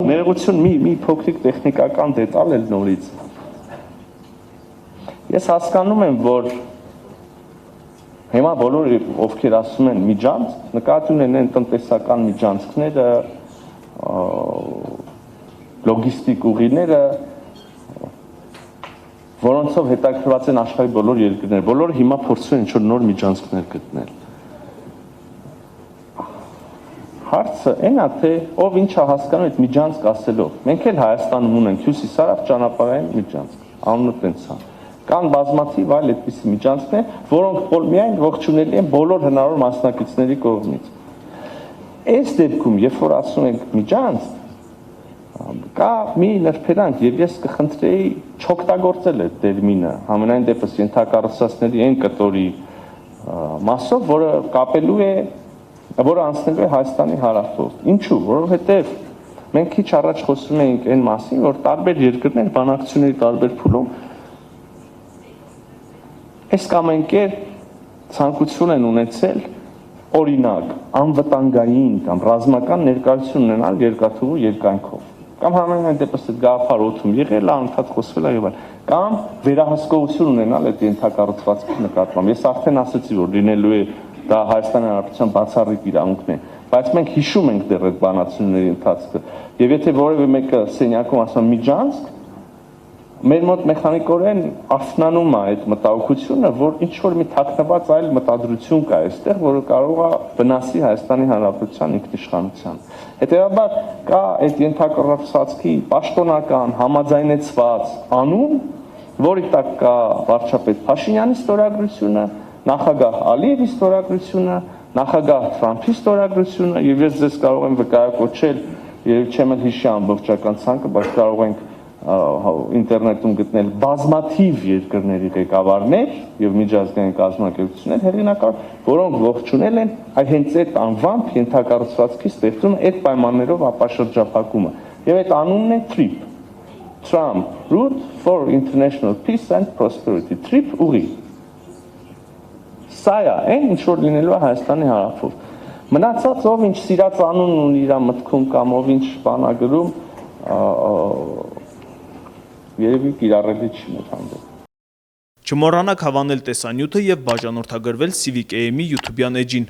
ներողություն մի փոքրիկ տեխնիկական դետալ էլ նորից։ Ես հասկանում եմ, որ հիմա բոլորը ովքեր ասում են միջանցք, նկատի ունեն տնտեսական միջանցքները, լոգիստիկ ուղիները, որոնցով հետաքրքրված են աշխարհի բոլոր երկրները, բոլորը հիմա փորձում են ինչ-որ նոր միջանցքներ գտնել։ Հարցը այն է, թե ով ինչ է հասկանում այդ միջանցք ասելով։ Մենք էլ Հայաստանում ունենք հյուսիսարավ ճանապարհային միջանցք, անունը տենց է։ Կան բազմաթիվ այլ այդպիսի միջանցքներ, որոնք միայն ողջունելի են բոլոր հնարավոր մասնակիցների կողմից։ Այս դեպքում, երբ որ ասում ենք միջանցք, կա մի նրբերանգ, եւ ես կխնդրեի չօգտագործել այդ տերմինը, համենայն դեպս ենթակառուցվածքների այն կտորի մասով, որը կապելու է, որը անցնելու է Հայաստանի հարավով։ Ինչու՞, որովհետեւ մենք քիչ առաջ խոսում էինք այն մասին, որ տարբեր երկրներ բանակցությունների տարբեր փուլում այս կամ այն կերպ ցանկություն են ունեցել օրինակ անվտանգային կամ ռազմական ներկայություն ունենալ երկաթուղու երկայնքով կամ համենայն դեպս այդ գաղափար օդում եղել, անընդհատ խոսվել է եւ այլն, կամ վերահսկողություն ունենալ այդ ենթակառուցվածքի նկատմամբ։ Ես արդեն ասացի, որ լինելու է դա Հայաստանի Հանրապետության բացառիկ իրավունքն է, բայց մենք հիշում ենք դեռ այդ բանակցությունների ընթացքը։ Եվ եթե որևէ մեկը սենյակում ասում միջանցք, մեր մոտ մեխանիկորեն արտանանում է այդ մտահոգությունը, որ ինչ որ մի թաքնված այլ մտադրություն կա այստեղ, որը կարող է վնասի Հայաստանի Հանրապետության ինքնիշխանության։ Հետևաբար կա այդ ենթակառուցվածքի պաշտոնական համաձայնեցված անուն, որի տակ կա վարչապետ Փաշինյանի ստորագրությունը, նախագահ Ալիևի ստորագրությունը, նախագահ Թրամփի ստորագրությունը, եւ ես ձեզ կարող եմ վկայակոչել, երբ չեմ էլ հիշի ամբողջական ցանկը, բայց կարող ենք ինտերնետում գտնել բազմաթիվ երկրների ղեկավարներ եւ միջազգային կազմակերպություններ հեղինակավոր, որոնք ողջունել են հենց այդ անվամբ ենթակառուցվածքի ստեղծումը, այդ պայմաններով ապաշրջափակումը։ Եվ այդ անունն է TRIP, Trump Route for International Peace and Prosperity, TRIP ուղի։ Սա է այն, ինչ որ լինելու է Հայաստանի հարավում։ Մնացած ով ինչ սիրած անուն ունի իր մտքում կամ ով ինչ բան է գրում, երևի կիրառելի չի մեր հանդեպ։ Չմոռանաք հավանել տեսանյութը եւ բաժանորդագրվել Civic AM-ի YouTube-յան էջին։